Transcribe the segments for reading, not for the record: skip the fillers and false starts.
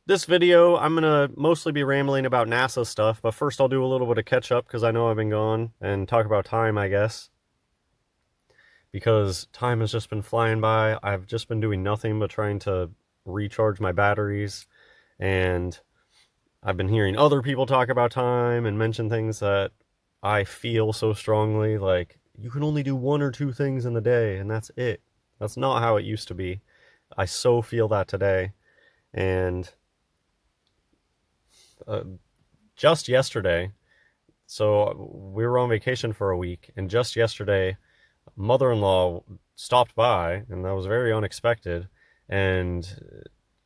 This video, I'm gonna mostly be rambling about NASA stuff, but first I'll do a little bit of catch up because I know I've been gone and talk about time, I guess. Because time has just been flying by. I've just been doing nothing but trying to recharge my batteries, and I've been hearing other people talk about time and mention things that I feel so strongly, like you can only do one or two things in the day, and that's it. That's not how it used to be. I so feel that today, and uh, just yesterday, so we were on vacation for a week, and just yesterday, mother-in-law stopped by, and that was very unexpected. And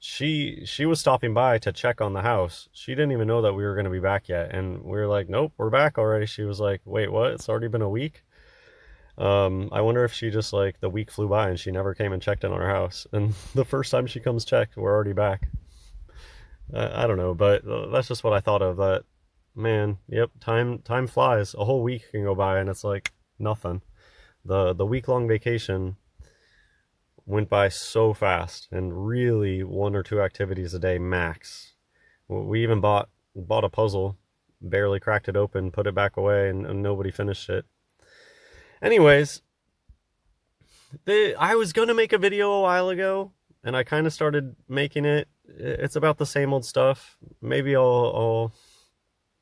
she was stopping by to check on the house. She didn't even know that we were going to be back yet, and we were like, "Nope, we're back already." She was like, "Wait, what? It's already been a week?" I wonder if she just like the week flew by and she never came and checked in on our house, and the first time she comes check, we're already back. I don't know, but that's just what I thought of. That man, yep, time flies. A whole week can go by, and it's like nothing. The week long vacation went by so fast, and really one or two activities a day max. We even bought a puzzle, barely cracked it open, put it back away, and nobody finished it. Anyways, I was gonna make a video a while ago, and I kind of started making it. It's about the same old stuff. Maybe I'll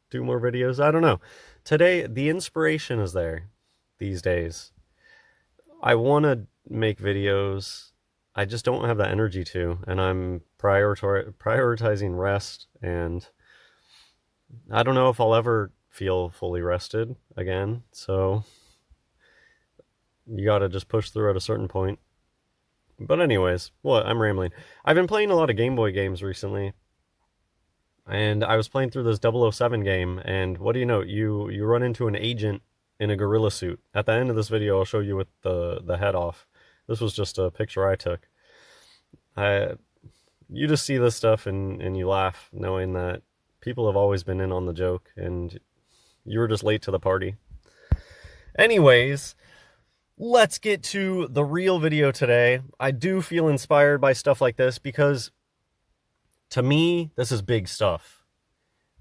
do more videos. I don't know. Today, the inspiration is there these days. I want to make videos. I just don't have the energy to, and I'm prioritizing rest, and I don't know if I'll ever feel fully rested again. So you got to just push through at a certain point. But anyways, what? I'm rambling. I've been playing a lot of Game Boy games recently, and I was playing through this 007 game, and what do you know? You run into an agent in a gorilla suit. At the end of this video, I'll show you with the head off. This was just a picture I took. I You just see this stuff and you laugh, knowing that people have always been in on the joke, and you were just late to the party. Anyways, let's get to the real video today. I do feel inspired by stuff like this because to me, this is big stuff.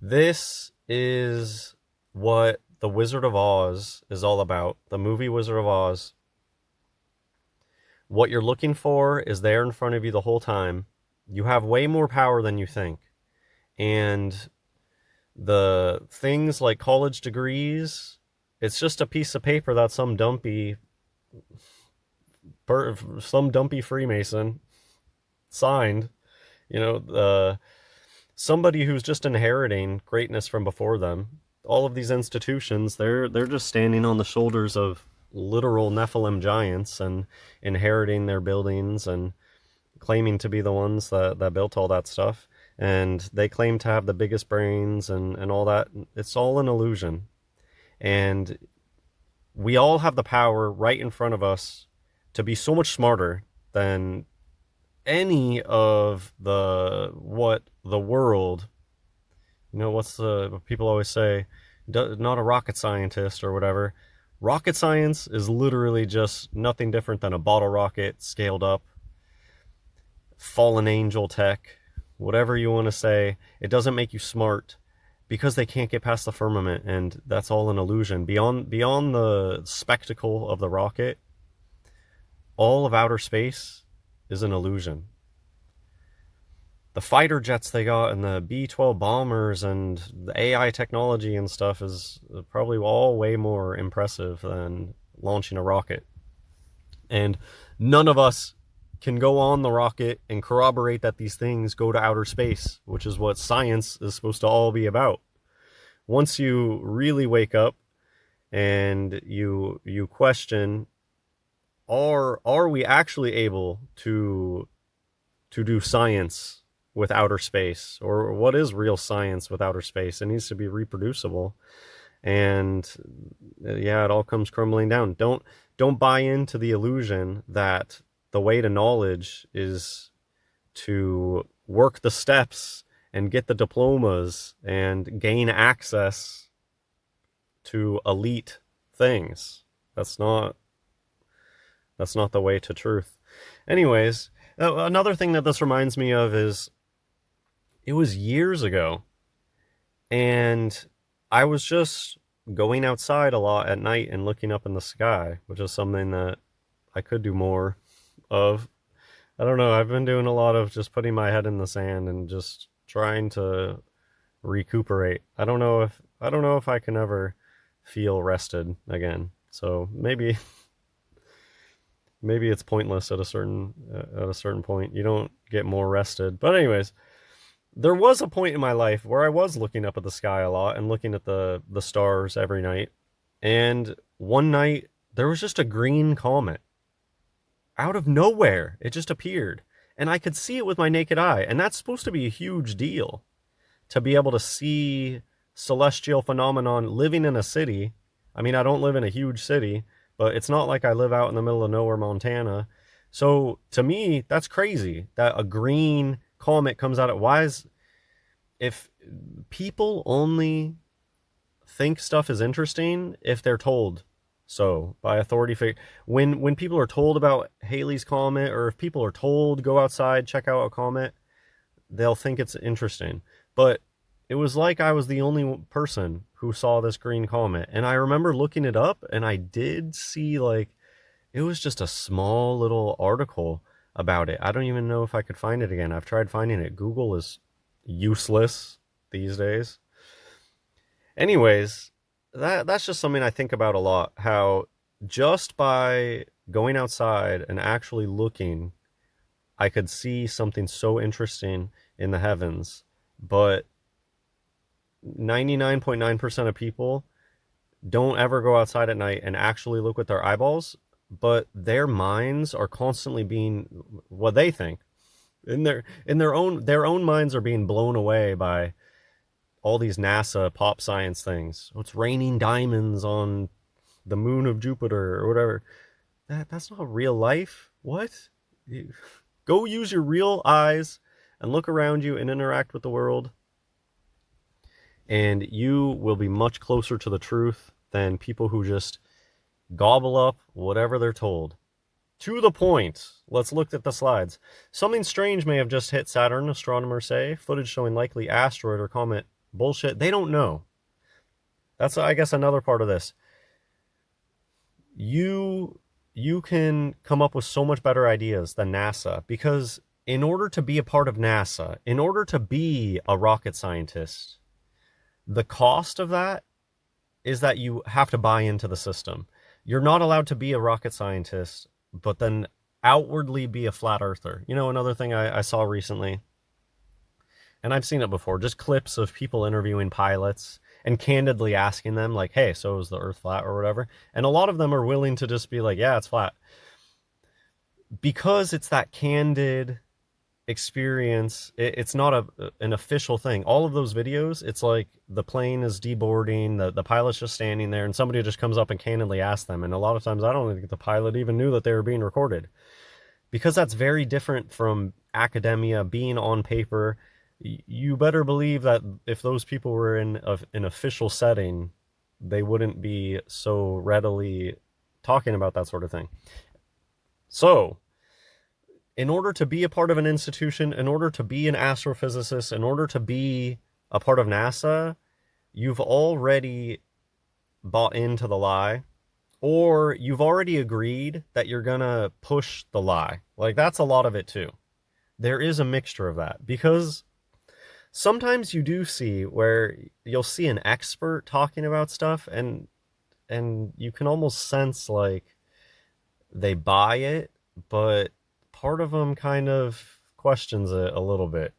This is what The Wizard of Oz is all about. The movie Wizard of Oz. What you're looking for is there in front of you the whole time. You have way more power than you think. And the things like college degrees, it's just a piece of paper that some dumpy Freemason signed. You know, somebody who's just inheriting greatness from before them. All of these institutions, they're just standing on the shoulders of literal Nephilim giants and inheriting their buildings and claiming to be the ones that built all that stuff. And they claim to have the biggest brains and all that. It's all an illusion. And we all have the power right in front of us to be so much smarter than any of what the world, what's the people always say, not a rocket scientist or whatever. Rocket science is literally just nothing different than a bottle rocket scaled up, fallen angel tech, whatever you want to say. It doesn't make you smart because they can't get past the firmament, and that's all an illusion. Beyond the spectacle of the rocket, all of outer space is an illusion. The fighter jets they got and the B-12 bombers and the AI technology and stuff is probably all way more impressive than launching a rocket. And none of us can go on the rocket and corroborate that these things go to outer space, which is what science is supposed to all be about. Once you really wake up and you question, are we actually able to do science with outer space, or what is real science with outer space? It needs to be reproducible, and yeah, it all comes crumbling down. Don't buy into the illusion that the way to knowledge is to work the steps and get the diplomas and gain access to elite things. That's not the way to truth. Anyways, another thing that this reminds me of is It was years ago. And I was just going outside a lot at night and looking up in the sky, which is something that I could do more of. I don't know. I've been doing a lot of just putting my head in the sand and just trying to recuperate. I don't know if I can ever feel rested again. So maybe it's pointless at a certain point. You don't get more rested. But anyways, there was a point in my life where I was looking up at the sky a lot and looking at the stars every night. And one night there was just a green comet out of nowhere. It just appeared. And I could see it with my naked eye. And that's supposed to be a huge deal to be able to see celestial phenomenon living in a city. I mean, I don't live in a huge city, but it's not like I live out in the middle of nowhere, Montana. So to me, that's crazy that a green comet comes out. If people only think stuff is interesting if they're told so by authority figure. When people are told about Halley's Comet, or if people are told go outside, check out a comet, they'll think it's interesting. But it was like I was the only person who saw this green comet. And I remember looking it up, and I did see, like, it was just a small little article about it. I don't even know if I could find it again. I've tried finding it. Google is useless these days. Anyways, that's just something I think about a lot. How just by going outside and actually looking, I could see something so interesting in the heavens. But 99.9% of people don't ever go outside at night and actually look with their eyeballs, but their minds are constantly being, what they think, their own minds are being blown away by all these NASA pop science things. Oh, it's raining diamonds on the moon of Jupiter or whatever. That's not real life. What? Go use your real eyes and look around you and interact with the world, and you will be much closer to the truth than people who just gobble up whatever they're told. To the point. Let's look at the slides. Something strange may have just hit Saturn, astronomers say. Footage showing likely asteroid or comet. Bullshit. They don't know. That's, I guess, another part of this. You can come up with so much better ideas than NASA, because in order to be a part of NASA, in order to be a rocket scientist, the cost of that is that you have to buy into the system. You're not allowed to be a rocket scientist, but then outwardly be a flat earther. You know, another thing I saw recently, and I've seen it before, just clips of people interviewing pilots and candidly asking them, like, hey, so is the earth flat or whatever? And a lot of them are willing to just be like, yeah, it's flat. Because it's that candid experience, it's not an official thing. All of those videos, it's like the plane is deboarding, the pilot's just standing there, and somebody just comes up and candidly asks them. And a lot of times I don't think the pilot even knew that they were being recorded, because that's very different from academia, being on paper. You better believe that if those people were in an official setting, they wouldn't be so readily talking about that sort of thing. So in order to be a part of an institution, in order to be an astrophysicist, in order to be a part of NASA, you've already bought into the lie, or you've already agreed that you're gonna push the lie. Like, that's a lot of it too. There is a mixture of that, because sometimes you do see where you'll see an expert talking about stuff, and you can almost sense like they buy it, but part of them kind of questions it a little bit.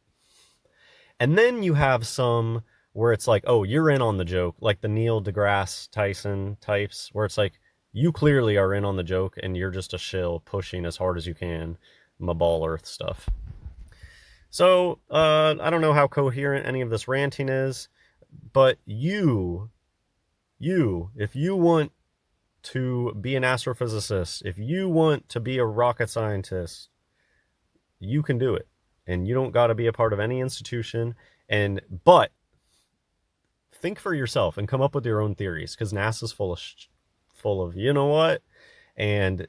And then you have some where it's like, oh, you're in on the joke, like the Neil deGrasse Tyson types, where it's like, you clearly are in on the joke and you're just a shill pushing as hard as you can my ball earth stuff. So I don't know how coherent any of this ranting is, but if you want to be an astrophysicist, if you want to be a rocket scientist, you can do it. And you don't got to be a part of any institution. But think for yourself and come up with your own theories, because NASA's full of you know what? And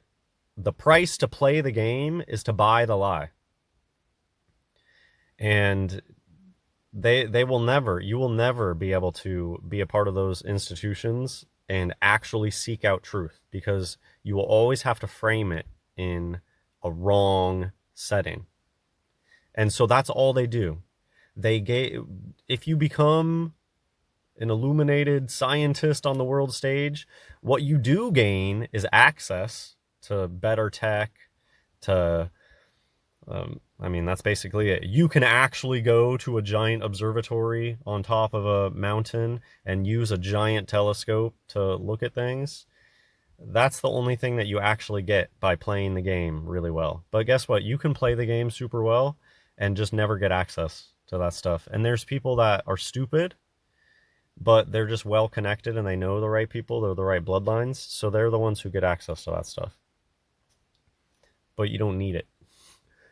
the price to play the game is to buy the lie. And They will never, you will never be able to be a part of those institutions and actually seek out truth, because you will always have to frame it in a wrong setting. And so that's all they do. If you become an illuminated scientist on the world stage, what you do gain is access to better tech, to I mean, that's basically it. You can actually go to a giant observatory on top of a mountain and use a giant telescope to look at things. That's the only thing that you actually get by playing the game really well. But guess what? You can play the game super well and just never get access to that stuff. And there's people that are stupid, but they're just well connected and they know the right people, they're the right bloodlines, so they're the ones who get access to that stuff. But you don't need it.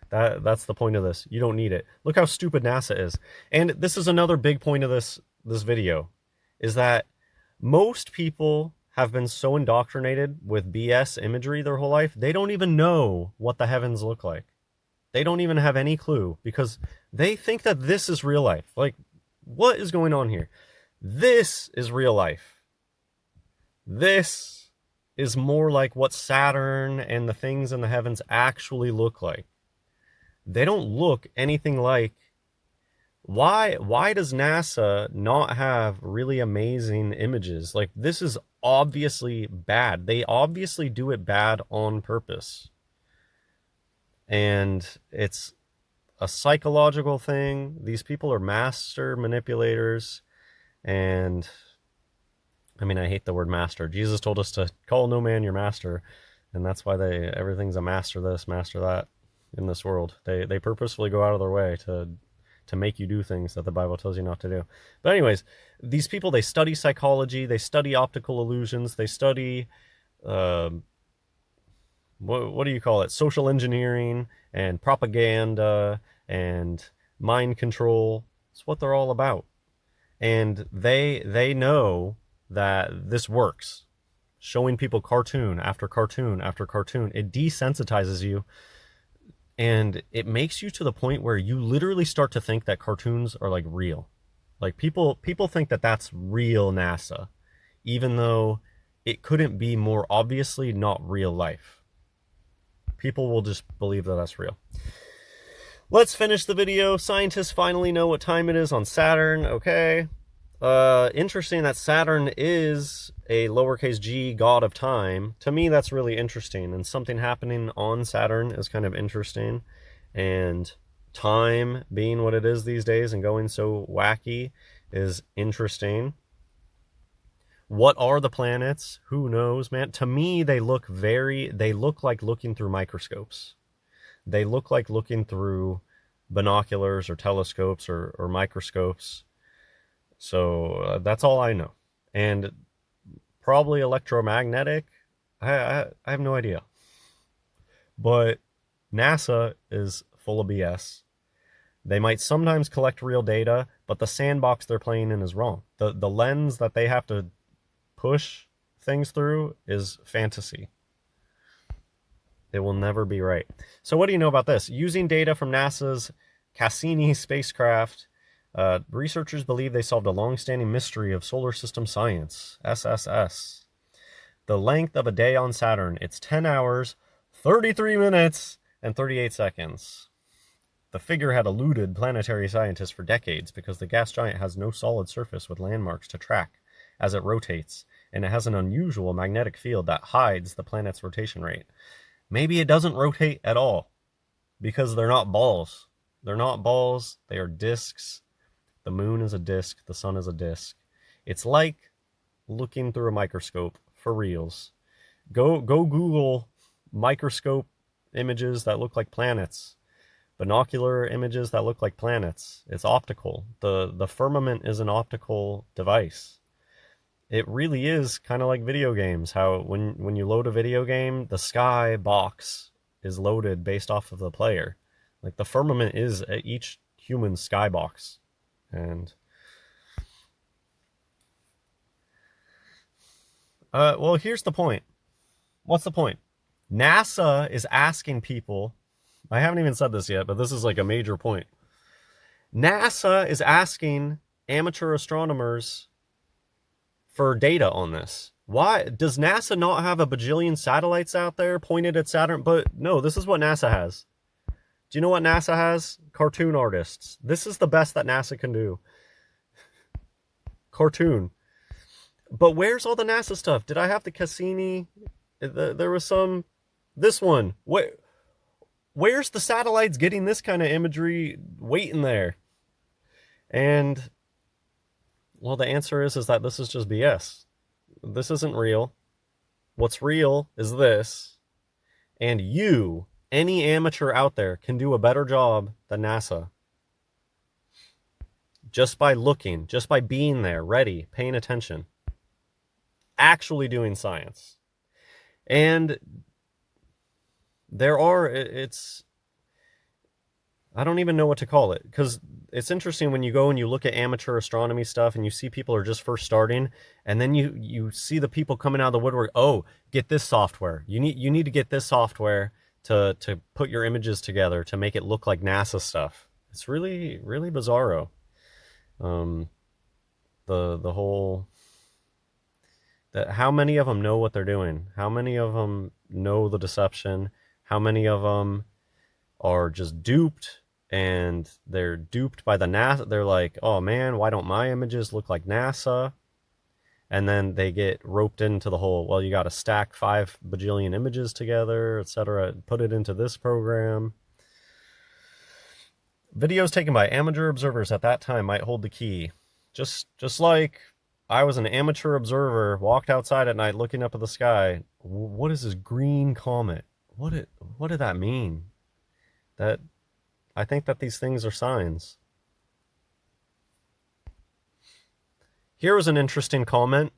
That's the point of this. You don't need it. Look how stupid NASA is. And this is another big point of this video, is that most people have been so indoctrinated with BS imagery their whole life, they don't even know what the heavens look like. They don't even have any clue, because they think that this is real life. Like, what is going on here? This is real life. This is more like what Saturn and the things in the heavens actually look like. They don't look anything like... Why does NASA not have really amazing images? Like, this is obviously bad. They obviously do it bad on purpose. And it's a psychological thing. These people are master manipulators. And I mean, I hate the word master. Jesus told us to call no man your master. And that's why everything's a master this, master that in this world. They purposefully go out of their way to make you do things that the Bible tells you not to do. But anyways, these people, they study psychology, they study optical illusions, they study, what do you call it? Social engineering and propaganda and mind control. It's what they're all about. And they know that this works. Showing people cartoon after cartoon after cartoon, it desensitizes you. And it makes you to the point where you literally start to think that cartoons are like real. Like people think that that's real NASA, even though it couldn't be more obviously not real life. People will just believe that that's real. Let's finish the video. Scientists finally know what time it is on Saturn. Okay. Interesting that Saturn is a lowercase g god of time. To me, that's really interesting, and something happening on Saturn is kind of interesting. And time being what it is these days and going so wacky is interesting. What are the planets? Who knows, man? To me, they look like looking through microscopes. They look like looking through binoculars or telescopes or microscopes. So that's all I know. And probably electromagnetic. I have no idea. But NASA is full of BS. They might sometimes collect real data, but the sandbox they're playing in is wrong. The lens that they have to push things through is fantasy. It will never be right. So what do you know about this? Using data from NASA's Cassini spacecraft, researchers believe they solved a long-standing mystery of solar system science, SSS. The length of a day on Saturn, it's 10 hours, 33 minutes, and 38 seconds. The figure had eluded planetary scientists for decades because the gas giant has no solid surface with landmarks to track as it rotates, and it has an unusual magnetic field that hides the planet's rotation rate. Maybe it doesn't rotate at all, because they're not balls. They're not balls, they are disks. The moon is a disk, the sun is a disk. It's like looking through a microscope, for reals. Go Google microscope images that look like planets. Binocular images that look like planets. It's optical. The firmament is an optical device. It really is kind of like video games. How when you load a video game, the sky box is loaded based off of the player. Like the firmament is each human skybox. And well, here's the point. What's the point? NASA is asking people, I haven't even said this yet, but this is like a major point. NASA is asking amateur astronomers for data on this. Why does NASA not have a bajillion satellites out there pointed at Saturn? But no, this is what NASA has. Do you know what NASA has? Cartoon artists. This is the best that NASA can do. Cartoon. But where's all the NASA stuff? Did I have the Cassini? There was some. This one. Where's the satellites getting this kind of imagery waiting there? And, well, the answer is that this is just BS. This isn't real. What's real is this. And you, any amateur out there, can do a better job than NASA. Just by looking, just by being there, ready, paying attention. Actually doing science. And I don't even know what to call it, because it's interesting when you go and you look at amateur astronomy stuff and you see people are just first starting, and then you see the people coming out of the woodwork. Oh, get this software. You need to get this software to put your images together to make it look like NASA stuff. It's really, really bizarro. The whole that how many of them know what they're doing? How many of them know the deception? How many of them are just duped? And they're duped by the NASA. They're like, oh man, why don't my images look like NASA? And then they get roped into the whole, well, you got to stack 5 bajillion images together, etc. Put it into this program. Videos taken by amateur observers at that time might hold the key. Just like I was an amateur observer, walked outside at night looking up at the sky. What is this green comet? What did that mean? That I think that these things are signs. Here was an interesting comment.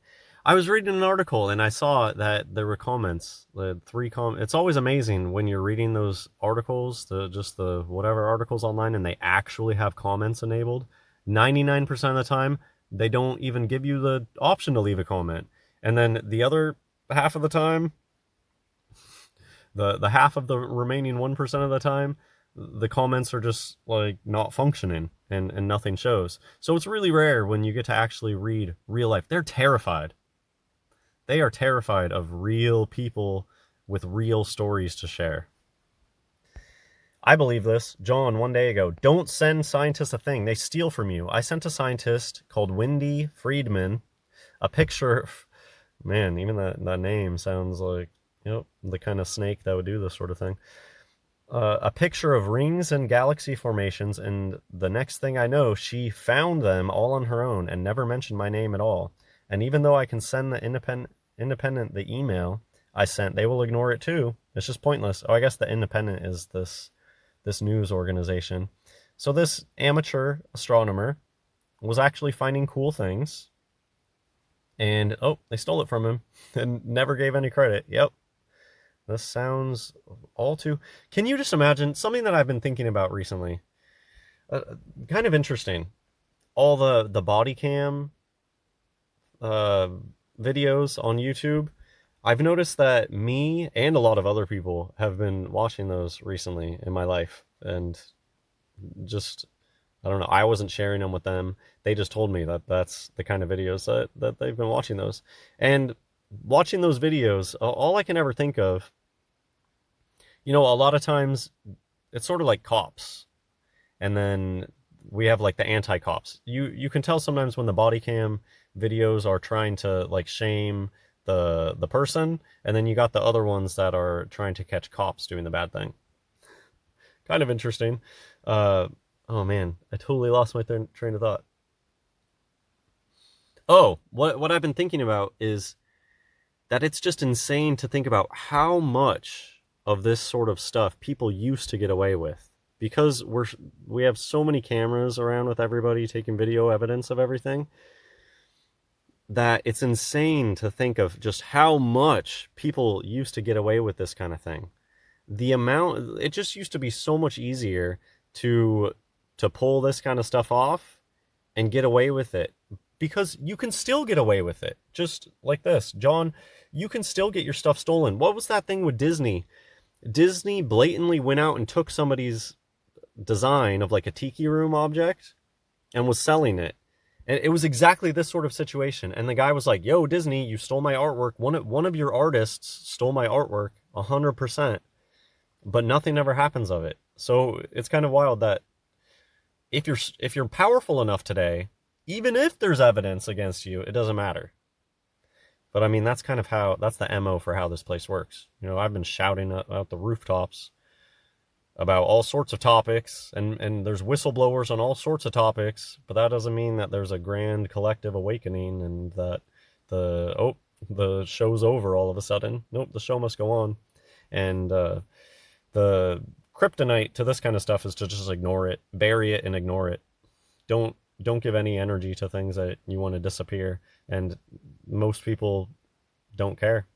I was reading an article and I saw that there were comments. The 3 comments. It's always amazing when you're reading those articles, the whatever articles online, and they actually have comments enabled. 99% of the time, they don't even give you the option to leave a comment. And then the other half of the time, the half of the remaining 1% of the time, the comments are just like not functioning and nothing shows. So it's really rare when you get to actually read real life. They're terrified. They are terrified of real people with real stories to share. I believe this. John, one day ago, don't send scientists a thing. They steal from you. I sent a scientist called Wendy Friedman a picture. Man, even that name sounds like, the kind of snake that would do this sort of thing. A picture of rings and galaxy formations, and the next thing I know, she found them all on her own and never mentioned my name at all. And even though I can send the Independent the email I sent, they will ignore it too. It's just pointless. Oh, I guess the Independent is this news organization. So this amateur astronomer was actually finding cool things, and they stole it from him and never gave any credit. Yep. This sounds all too... Can you just imagine something that I've been thinking about recently? Kind of interesting. All the body cam videos on YouTube. I've noticed that me and a lot of other people have been watching those recently in my life. And just, I don't know, I wasn't sharing them with them. They just told me that that's the kind of videos that they've been watching those. And watching those videos, all I can ever think of, a lot of times it's sort of like cops. And then we have like the anti-cops. You can tell sometimes when the body cam videos are trying to like shame the person, and then you got the other ones that are trying to catch cops doing the bad thing. Kind of interesting. Oh man, I totally lost my train of thought. Oh, what I've been thinking about is that it's just insane to think about how much of this sort of stuff people used to get away with, because we have so many cameras around with everybody taking video evidence of everything, that it's insane to think of just how much people used to get away with this kind of thing. It just used to be so much easier to pull this kind of stuff off and get away with it, because you can still get away with it. Just like this, John, you can still get your stuff stolen. What was that thing with Disney? Disney blatantly went out and took somebody's design of like a tiki room object and was selling it. And it was exactly this sort of situation. And the guy was like, "Yo, Disney, you stole my artwork. One of your artists stole my artwork 100%, but nothing ever happens of it." So it's kind of wild that if you're powerful enough today, even if there's evidence against you, it doesn't matter. But I mean, that's kind of that's the MO for how this place works. You know, I've been shouting out the rooftops about all sorts of topics, and there's whistleblowers on all sorts of topics, but that doesn't mean that there's a grand collective awakening and that the show's over all of a sudden. Nope, the show must go on. And the kryptonite to this kind of stuff is to just ignore it, bury it and ignore it. Don't give any energy to things that you want to disappear, and most people don't care.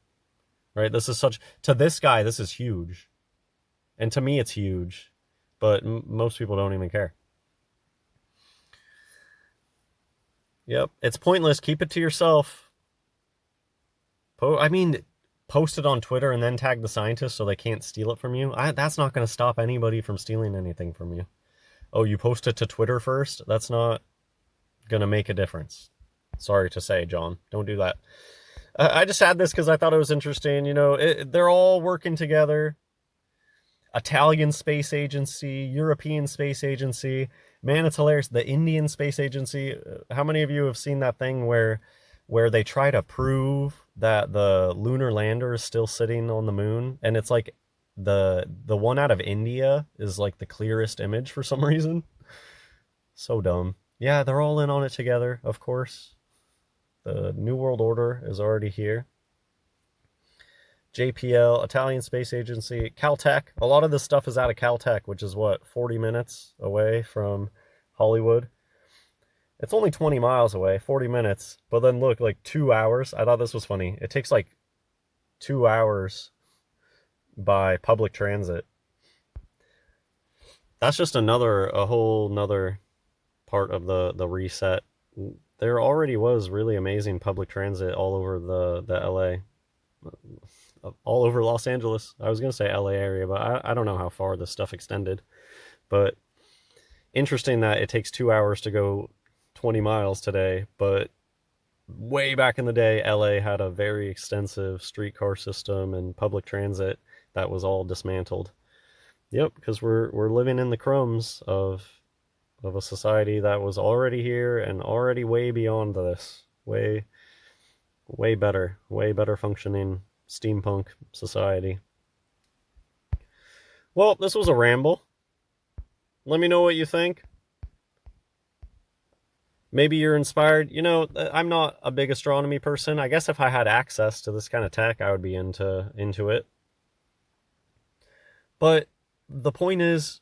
Right? To this guy, this is huge. And to me, it's huge, but most people don't even care. Yep, it's pointless. Keep it to yourself. Post it on Twitter and then tag the scientists so they can't steal it from you. That's not going to stop anybody from stealing anything from you. Oh, you post it to Twitter first? That's not going to make a difference. Sorry to say, John. Don't do that. I just had this because I thought it was interesting. You know, they're all working together. Italian Space Agency, European Space Agency. Man, it's hilarious. The Indian Space Agency. How many of you have seen that thing where they try to prove that the lunar lander is still sitting on the moon, and it's like the one out of India is like the clearest image for some reason? So dumb. Yeah, they're all in on it together, of course. The New World Order is already here. JPL, Italian Space Agency, Caltech. A lot of this stuff is out of Caltech, which is what, 40 minutes away from Hollywood? It's only 20 miles away, 40 minutes. But then look, like 2 hours. I thought this was funny. It takes like 2 hours by public transit. That's just a whole nother part of the reset. There already was really amazing public transit all over the LA. All over Los Angeles. I was going to say LA area, but I don't know how far this stuff extended. But interesting that it takes 2 hours to go 20 miles today, but way back in the day, LA had a very extensive streetcar system and public transit that was all dismantled. Yep, because we're living in the crumbs of a society that was already here and already way beyond this. Way better functioning steampunk society. Well, this was a ramble. Let me know what you think. Maybe you're inspired. You know, I'm not a big astronomy person. I guess if I had access to this kind of tech, I would be into it. But the point is,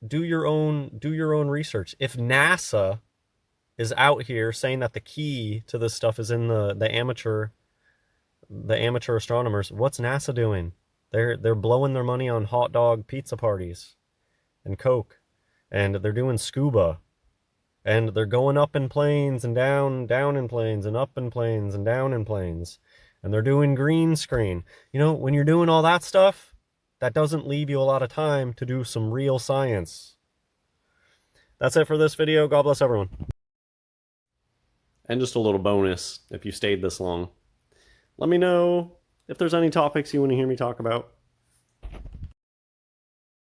do your own research. If NASA is out here saying that the key to this stuff is in the amateur astronomers, what's NASA doing? They're blowing their money on hot dog pizza parties and Coke, and they're doing scuba, and they're going up in planes and down in planes and up in planes and down in planes, and they're doing green screen. You know, when you're doing all that stuff, that doesn't leave you a lot of time to do some real science. That's it for this video. God bless everyone. And just a little bonus, if you stayed this long, let me know if there's any topics you want to hear me talk about.